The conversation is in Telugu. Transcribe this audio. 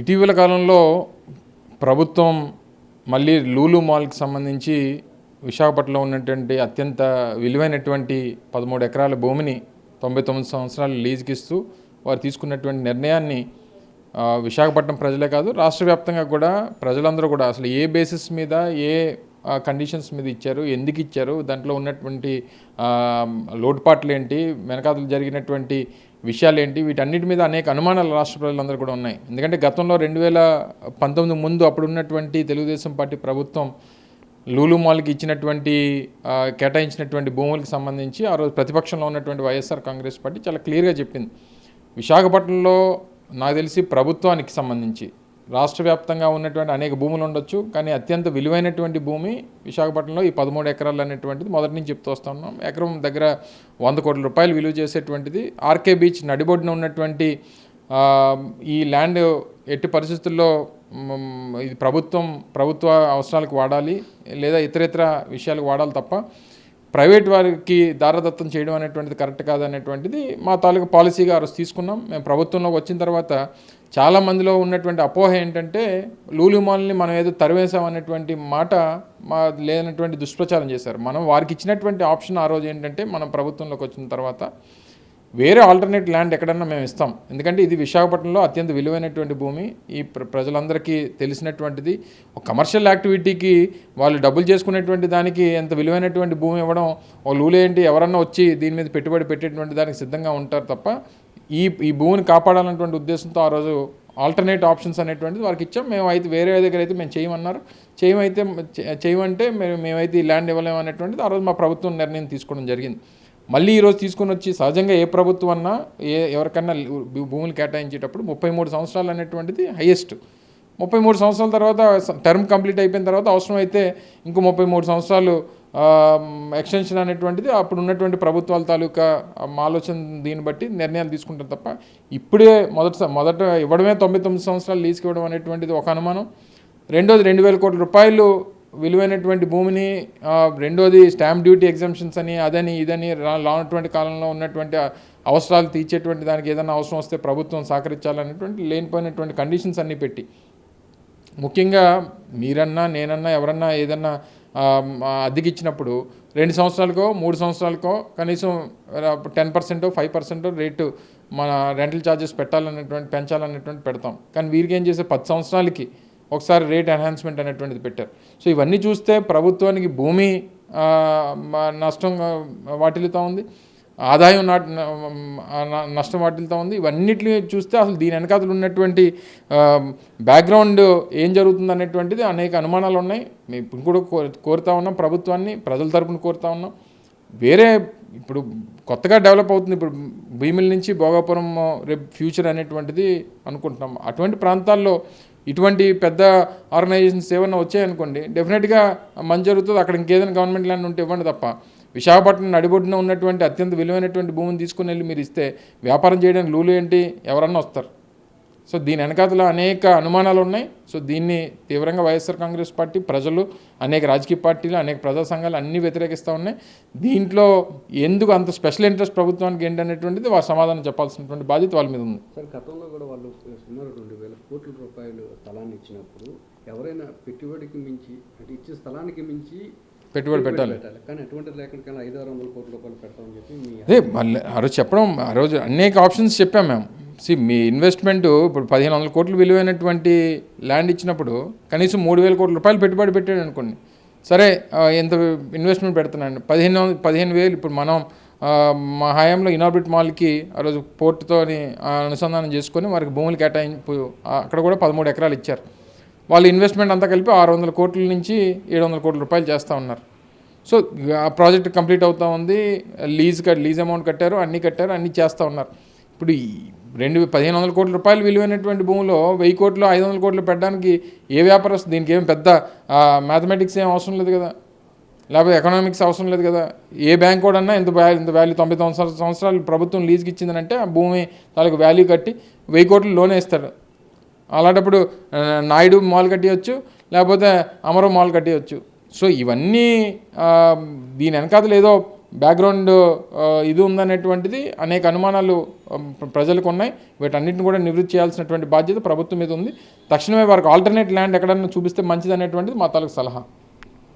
ఇటీవల కాలంలో ప్రభుత్వం మళ్ళీ లూలు మాల్కి సంబంధించి విశాఖపట్నంలో ఉన్నటువంటి అత్యంత విలువైనటువంటి 13 ఎకరాల భూమిని 99 సంవత్సరాలు లీజుకి ఇస్తూ వారు తీసుకున్నటువంటి నిర్ణయాన్ని విశాఖపట్నం ప్రజలే కాదు రాష్ట్ర వ్యాప్తంగా కూడా ప్రజలందరూ కూడా అసలు ఏ బేసిస్ మీద ఏ కండిషన్స్ మీద ఇచ్చారు, ఎందుకు ఇచ్చారు, దాంట్లో ఉన్నటువంటి లోటుపాట్లు ఏంటి, వెనకాతలు జరిగినటువంటి విషయాలు ఏంటి, వీటన్నిటి మీద అనేక అనుమానాలు రాష్ట్ర ప్రజలందరూ కూడా ఉన్నాయి. ఎందుకంటే గతంలో 2019 ముందు అప్పుడు ఉన్నటువంటి తెలుగుదేశం పార్టీ ప్రభుత్వం లూలు మాల్కి ఇచ్చినటువంటి కేటాయించినటువంటి భూములకు సంబంధించి ఆ రోజు ప్రతిపక్షంలో ఉన్నటువంటి వైఎస్ఆర్ కాంగ్రెస్ పార్టీ చాలా క్లియర్గా చెప్పింది. విశాఖపట్నంలో నాకు తెలిసి ప్రభుత్వానికి సంబంధించి రాష్ట్ర వ్యాప్తంగా ఉన్నటువంటి అనేక భూములు ఉండొచ్చు, కానీ అత్యంత విలువైనటువంటి భూమి విశాఖపట్నంలో ఈ 13 ఎకరాలు అనేటువంటిది మొదటి నుంచి చెప్తూ వస్తూ ఉన్నాం. ఎకరం దగ్గర 100 కోట్ల రూపాయలు విలువ చేసేటువంటిది. ఆర్కే బీచ్ నడిబొడ్డున ఉన్నటువంటి ఈ ల్యాండ్ ఎట్టి పరిస్థితుల్లో ఇది ప్రభుత్వ అవసరాలకు వాడాలి, లేదా ఇతర విషయాలకు వాడాలి తప్ప ప్రైవేట్ వారికి దారదత్తం చేయడం అనేటువంటిది కరెక్ట్ కాదనేటువంటిది మా తాలూకా పాలసీగా ఆ రోజు తీసుకున్నాం. మేము ప్రభుత్వంలోకి వచ్చిన తర్వాత చాలామందిలో ఉన్నటువంటి అపోహ ఏంటంటే లూలు మాల్ని మనం ఏదో తరివేసామనేటువంటి మాట లేనటువంటి దుష్ప్రచారం చేశారు. మనం వారికి ఇచ్చినటువంటి ఆప్షన్ ఆ రోజు ఏంటంటే మనం ప్రభుత్వంలోకి వచ్చిన తర్వాత వేరే ఆల్టర్నేట్ ల్యాండ్ ఎక్కడన్నా మేము ఇస్తాం. ఎందుకంటే ఇది విశాఖపట్నంలో అత్యంత విలువైనటువంటి భూమి, ఈ ప్రజలందరికీ తెలిసినటువంటిది. ఒక కమర్షియల్ యాక్టివిటీకి వాళ్ళు డబ్బులు చేసుకునేటువంటి దానికి ఎంత విలువైనటువంటి భూమి ఇవ్వడం, ఓ లూలు ఏంటి ఎవరన్నా వచ్చి దీని మీద పెట్టుబడి పెట్టేటువంటి దానికి సిద్ధంగా ఉంటారు తప్ప ఈ భూమిని కాపాడాలన్నటువంటి ఉద్దేశంతో ఆ రోజు ఆల్టర్నేట్ ఆప్షన్స్ అనేటువంటిది వారికి ఇచ్చాం. మేము అయితే వేరే దగ్గర అయితే మేము చేయమన్నారు, చేయమంటే మేమైతే ఈ ల్యాండ్ ఇవ్వలేము అనేటువంటిది ఆ రోజు మా ప్రభుత్వం నిర్ణయం తీసుకోవడం జరిగింది. మళ్ళీ ఈరోజు తీసుకొని వచ్చి సహజంగా ఏ ప్రభుత్వం అన్నా ఎవరికన్నా భూములు కేటాయించేటప్పుడు 33 సంవత్సరాలు అనేటువంటిది హైయెస్ట్. 33 సంవత్సరాల తర్వాత టర్మ్ కంప్లీట్ అయిపోయిన తర్వాత అవసరమైతే ఇంకో 33 సంవత్సరాలు ఎక్స్టెన్షన్ అనేటువంటిది అప్పుడు ఉన్నటువంటి ప్రభుత్వాల తాలూకా ఆలోచన దీన్ని బట్టి నిర్ణయాలు తీసుకుంటారు తప్ప ఇప్పుడే మొదట ఇవ్వడమే 99 సంవత్సరాలు లీజుకి ఇవ్వడం అనేటువంటిది ఒక అనుమానం. రెండోది 2000 కోట్ల రూపాయలు విలువైనటువంటి భూమిని, రెండోది స్టాంప్ డ్యూటీ ఎగ్జామ్షన్స్ అని అదని ఇదని రానటువంటి కాలంలో ఉన్నటువంటి అవసరాలు తీర్చేటువంటి దానికి ఏదైనా అవసరం వస్తే ప్రభుత్వం సహకరించాలనేటువంటి లేనిపోయినటువంటి కండిషన్స్ అన్నీ పెట్టి, ముఖ్యంగా మీరన్నా నేనన్నా ఎవరన్నా ఏదన్నా అద్దెకిచ్చినప్పుడు 2 సంవత్సరాలకో 3 సంవత్సరాలకో కనీసం 10% 5% రేటు మన రెంటల్ ఛార్జెస్ పెంచాలనేటువంటి పెడతాం. కానీ వీరికి ఏం చేసే 10 సంవత్సరాలకి ఒకసారి రేట్ ఎన్హాన్స్మెంట్ అనేటువంటిది పెట్టారు. సో ఇవన్నీ చూస్తే ప్రభుత్వానికి భూమి నష్టం వాటిల్లుతూ ఉంది, ఆదాయం నష్టం వాటిల్లుతూ ఉంది. ఇవన్నిటిని చూస్తే అసలు దీని వెనకాతలు ఉన్నటువంటి బ్యాక్గ్రౌండ్ ఏం జరుగుతుంది అనేటువంటిది అనేక అనుమానాలు ఉన్నాయి. మేము ఇప్పుడు కూడా కోరుతా ఉన్నాం, ప్రభుత్వాన్ని ప్రజల తరపున కోరుతా ఉన్నాం. వేరే ఇప్పుడు కొత్తగా డెవలప్ అవుతుంది, ఇప్పుడు భీమిలి నుంచి భోగాపురం రేపు ఫ్యూచర్ అనేటువంటిది అనుకుంటున్నాం. అటువంటి ప్రాంతాల్లో ఇటువంటి పెద్ద ఆర్గనైజేషన్స్ ఏమన్నా వచ్చాయనుకోండి, డెఫినెట్గా మంచి జరుగుతుంది. అక్కడ ఇంకేదైనా గవర్నమెంట్ ల్యాండ్ ఉంటే ఇవ్వండి తప్ప విశాఖపట్నం నడిబొడ్డున ఉన్నటువంటి అత్యంత విలువైనటువంటి భూమిని తీసుకుని వెళ్ళి మీరు ఇస్తే వ్యాపారం చేయడానికి లూలు ఏంటి ఎవరన్నా వస్తారు. సో దీని వెనకాతల అనేక అనుమానాలు ఉన్నాయి. సో దీన్ని తీవ్రంగా వైఎస్ఆర్ కాంగ్రెస్ పార్టీ, ప్రజలు, అనేక రాజకీయ పార్టీలు, అనేక ప్రజా సంఘాలు అన్నీ వ్యతిరేకిస్తూ ఉన్నాయి. దీంట్లో ఎందుకు అంత స్పెషల్ ఇంట్రెస్ట్ ప్రభుత్వానికి ఏంటనేటువంటిది వారు సమాధానం చెప్పాల్సినటువంటి బాధ్యత వాళ్ళ మీద ఉంది. సార్, గతంలో కూడా వాళ్ళు సుమారు 2000 కోట్ల రూపాయలు స్థలాన్ని ఇచ్చినప్పుడు ఎవరైనా పెట్టుబడికి మించి అంటే ఇచ్చే స్థలానికి మించి పెట్టుబడి పెట్టాలి, కానీ అటువంటి లేకుండా 500-600 కోట్ల రూపాయలు పెడతామని చెప్పి అదే మళ్ళీ ఆ రోజు చెప్పడం, ఆ రోజు అనేక ఆప్షన్స్ చెప్పాం మేము. మీ ఇన్వెస్ట్మెంట్ ఇప్పుడు 1500 కోట్లు విలువైనటువంటి ల్యాండ్ ఇచ్చినప్పుడు కనీసం 3000 కోట్ల రూపాయలు పెట్టుబడి పెట్టాడు అనుకోండి, సరే ఎంత ఇన్వెస్ట్మెంట్ పెడుతున్నాను 15,000. ఇప్పుడు మనం మా హయాంలో ఇనార్బిట్ మాల్కి ఆ రోజు పోర్టుతో అనుసంధానం చేసుకొని వారికి భూములు కేటాయింపు అక్కడ కూడా 13 ఎకరాలు ఇచ్చారు. వాళ్ళు ఇన్వెస్ట్మెంట్ అంతా కలిపి 600 కోట్ల నుంచి 700 కోట్ల రూపాయలు చేస్తూ ఉన్నారు. సో ఆ ప్రాజెక్ట్ కంప్లీట్ అవుతూ ఉంది, లీజ్ అమౌంట్ కట్టారు, అన్నీ చేస్తూ ఉన్నారు. ఇప్పుడు 1500 కోట్ల రూపాయలు విలువైనటువంటి భూమిలో 1000 కోట్లు 500 కోట్లు పెట్టడానికి ఏ వ్యాపారస్తుంది? దీనికి ఏం పెద్ద మ్యాథమెటిక్స్ ఏం అవసరం లేదు కదా, లేకపోతే ఎకనామిక్స్ అవసరం లేదు కదా. ఏ బ్యాంక్ కూడా ఇంత వాల్యూ 99 సంవత్సరాలు ప్రభుత్వం లీజ్కి ఇచ్చిందనంటే ఆ భూమి తాలూకు వాల్యూ కట్టి 1000 కోట్లు లోన్ వేస్తాడు. అలాంటప్పుడు నాయుడు మాల్ కట్టియచ్చు, లేకపోతే అమరో మాల్ కట్టియచ్చు. సో ఇవన్నీ దీని వెనకాతలు ఏదో బ్యాక్గ్రౌండ్ ఇది ఉందనేటువంటిది అనేక అనుమానాలు ప్రజలకు ఉన్నాయి. వీటన్నిటిని కూడా నివృత్తి చేయాల్సినటువంటి బాధ్యత ప్రభుత్వం మీద ఉంది. తక్షణమే వారికి ఆల్టర్నేట్ ల్యాండ్ ఎక్కడన్నా చూపిస్తే మంచిది అనేటువంటిది మా తాలూకు సలహా.